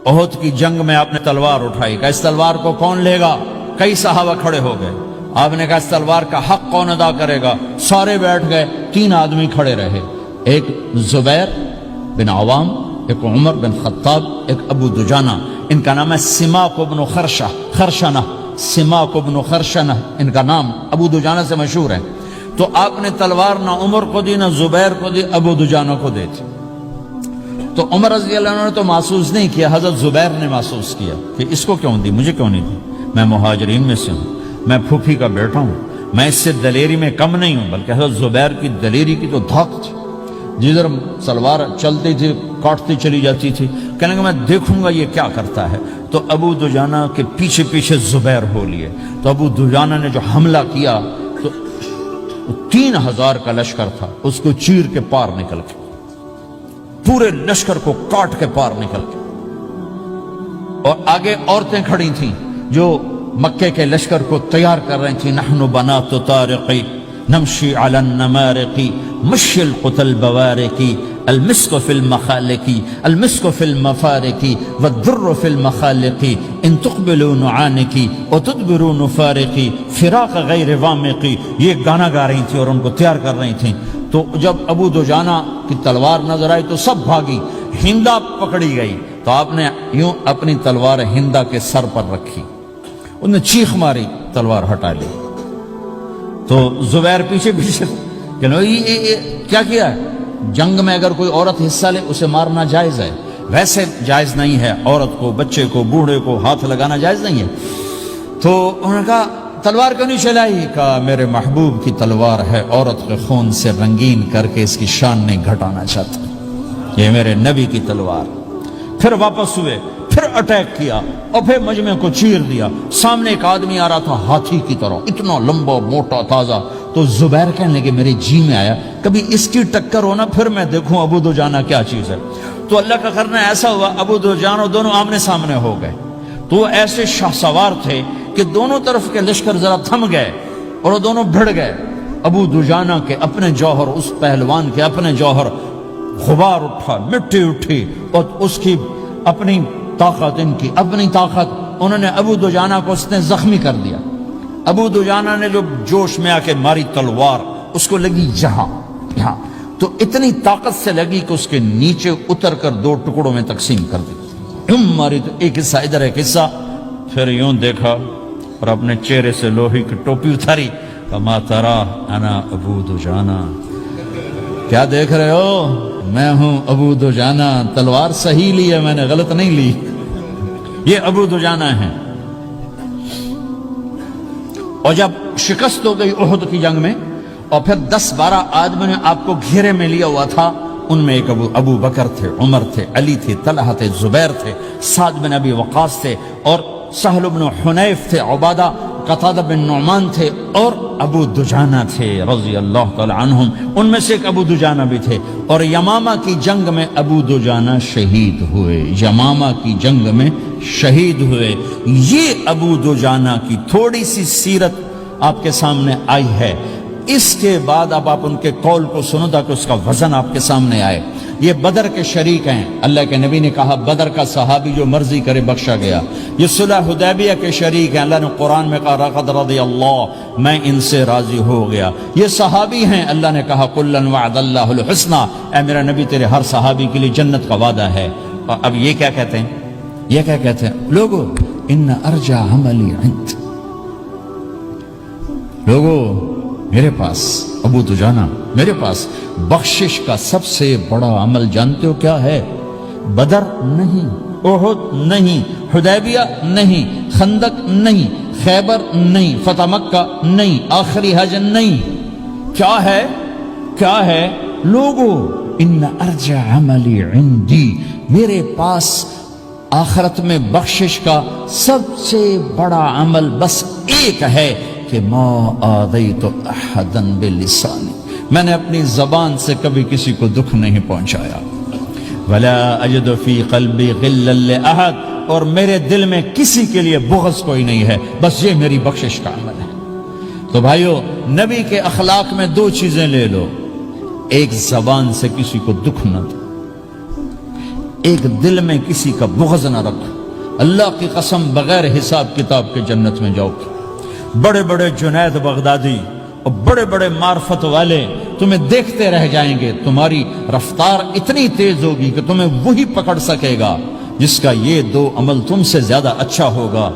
احد کی جنگ میں آپ نے تلوار اٹھائی، کہ اس تلوار کو کون لے گا؟ کئی صحابہ کھڑے ہو گئے۔ آپ نے کہا اس تلوار کا حق کون ادا کرے گا؟ سارے بیٹھ گئے، 3 آدمی کھڑے رہے، ایک زبیر بن عوام، ایک عمر بن خطاب، ایک ابو دجانہ۔ ان کا نام ہے سماک بن خرشنہ، سماک بن خرشنہ ان کا نام ابو دجانہ سے مشہور ہے۔ تو آپ نے تلوار نہ عمر کو دی، نہ زبیر کو دی، ابو دجانہ کو دی تھی۔ تو عمر رضی اللہ عنہ نے تو محسوس نہیں کیا، حضرت زبیر نے محسوس کیا کہ اس کو کیوں دی، مجھے کیوں نہیں دی؟ میں مہاجرین میں سے ہوں، میں پھوپھی کا بیٹا ہوں، میں اس سے دلیری میں کم نہیں ہوں۔ بلکہ حضرت زبیر کی دلیری کی تو دھاک تھی، جدھر سلوار چلتی تھی کاٹتی چلی جاتی تھی، کہنے کہ میں دیکھوں گا یہ کیا کرتا ہے۔ تو ابو دجانہ کے پیچھے پیچھے زبیر ہو لیے۔ تو ابو دجانہ نے جو حملہ کیا تو 3000 کا لشکر تھا، اس کو چیر کے پار نکل کے، پورے لشکر کو کاٹ کے پار نکل کے، اور آگے عورتیں کھڑی تھیں جو مکے کے لشکر کو تیار کر رہی تھیں۔ نحن بنات طارقی نمشی علی النمارقی مشی القتل بوارقی المسک فی المخالقی المسک فی المفارقی والدر فی المخالقی ان تقبلوا نعانقی وتدبروا نفارقی فراق غیر وامقی۔ یہ گانا گا رہی تھیں اور ان کو تیار کر رہی تھیں۔ تو جب ابو دجانہ کی تلوار نظر آئی تو سب بھاگی، ہندا پکڑی گئی۔ تو آپ نے یوں اپنی تلوار ہندا کے سر پر رکھی، انہوں نے چیخ ماری، تلوار ہٹا لی۔ تو زبیر پیچھے پیچھے کہ کیا کیا ہے؟ جنگ میں اگر کوئی عورت حصہ لے اسے مارنا جائز ہے، ویسے جائز نہیں ہے، عورت کو، بچے کو، بوڑھے کو ہاتھ لگانا جائز نہیں ہے۔ تو انہوں نے کہا تلوار کیوں نہیں چلائی؟ کہا میرے محبوب کی تلوار ہے، عورت کے خون سے رنگین کر کے اس کی شان نہیں گھٹانا چاہتا، یہ میرے نبی کی تلوار۔ پھر واپس ہوئے، پھر اٹیک کیا اور پھر مجمع کو چیر دیا۔ سامنے ایک آدمی آ رہا تھا ہاتھی کی طرح، اتنا لمبا موٹا تازہ۔ تو زبیر کہنے لگے میرے جی میں آیا کبھی اس کی ٹکر ہونا، پھر میں دیکھوں ابو دجانہ کیا چیز ہے۔ تو اللہ کا کرنا ایسا ہوا، ابو دجانہ دونوں آمنے سامنے ہو گئے۔ تو وہ ایسے شاہ سوار تھے کہ دونوں طرف کے لشکر ذرا تھم گئے اور وہ دونوں بھڑ گئے۔ ابو دجانہ کے اپنے جوہر، اس پہلوان کے اپنے جوہر، غبار اٹھا، مٹی اٹھی، اور اس کی اپنی طاقت، ان کی اپنی طاقت، انہوں نے ابو دجانہ کو اس نے زخمی کر دیا۔ ابو دجانہ نے جو جوش میں آ کے ماری تلوار، اس کو لگی یہاں، تو اتنی طاقت سے لگی کہ اس کے نیچے اتر کر 2 ٹکڑوں میں تقسیم کر دی۔ یوں ماری تو ایک حصہ ادھر، ایک حصہ، پھر یوں دیکھا اور اپنے چہرے سے لوہی کی ٹوپی اتاری، فما ترا انا ابو دجانہ، کیا دیکھ رہے ہو؟ میں ہوں ابو دجانہ، تلوار صحیح لی ہے میں نے، غلط نہیں لی، یہ ابو دجانہ ہیں۔ اور جب شکست ہو گئی احد کی جنگ میں، اور پھر 10-12 آدمی نے آپ کو گھیرے میں لیا ہوا تھا، ان میں ایک ابو بکر تھے، عمر تھے، علی تھے، طلحہ تھے، زبیر تھے، سعد بن ابی وقاص تھے، اور سہل بن حنیف تھے، عبادہ قتادہ بن نعمان تھے، اور ابو دجانہ تھے رضی اللہ تعالی عنہم۔ ان میں سے ایک ابو دجانہ بھی تھے، اور یمامہ کی جنگ میں ابو دجانہ شہید ہوئے، یمامہ کی جنگ میں شہید ہوئے۔ یہ ابو دجانہ کی تھوڑی سی سیرت آپ کے سامنے آئی ہے۔ اس کے بعد اب آپ ان کے قول کو سنو تاکہ اس کا وزن آپ کے سامنے آئے۔ یہ بدر کے شریک ہیں، اللہ کے نبی نے کہا بدر کا صحابی جو مرضی کرے بخشا گیا۔ یہ صلح حدیبیہ کے شریک ہیں، اللہ نے قرآن میں کہا لقد رضی اللہ، میں ان سے راضی ہو گیا۔ یہ صحابی ہیں، اللہ نے کہا کلا وعد اللہ الحسنى، اے میرا نبی تیرے ہر صحابی کے لیے جنت کا وعدہ ہے۔ اور اب یہ کیا کہتے ہیں؟ یہ کیا کہتے ہیں لوگو؟ ان ارجع عملی عند، لوگو میرے پاس، ابو دجانہ میرے پاس بخشش کا سب سے بڑا عمل جانتے ہو کیا ہے؟ بدر نہیں، احد نہیں، حدیبیہ نہیں، خندق نہیں، خیبر نہیں، فتح مکہ نہیں، آخری حج نہیں۔ کیا ہے؟ کیا ہے لوگو؟ ان ارجع عملی عندی، میرے پاس آخرت میں بخشش کا سب سے بڑا عمل بس ایک ہے کہ ما آذیت احدا بلسانی، میں نے اپنی زبان سے کبھی کسی کو دکھ نہیں پہنچایا۔ ولا اجد فی قلبی غلا لاحد، اور میرے دل میں کسی کے لیے بغض کوئی نہیں ہے، بس یہ میری بخشش کا عمل ہے۔ تو بھائیو، نبی کے اخلاق میں 2 چیزیں لے لو، ایک زبان سے کسی کو دکھ نہ دو، ایک دل میں کسی کا بغض نہ رکھو، اللہ کی قسم بغیر حساب کتاب کے جنت میں جاؤ گے۔ بڑے بڑے جنید بغدادی اور بڑے بڑے معرفت والے تمہیں دیکھتے رہ جائیں گے، تمہاری رفتار اتنی تیز ہوگی کہ تمہیں وہی پکڑ سکے گا جس کا یہ دو عمل تم سے زیادہ اچھا ہوگا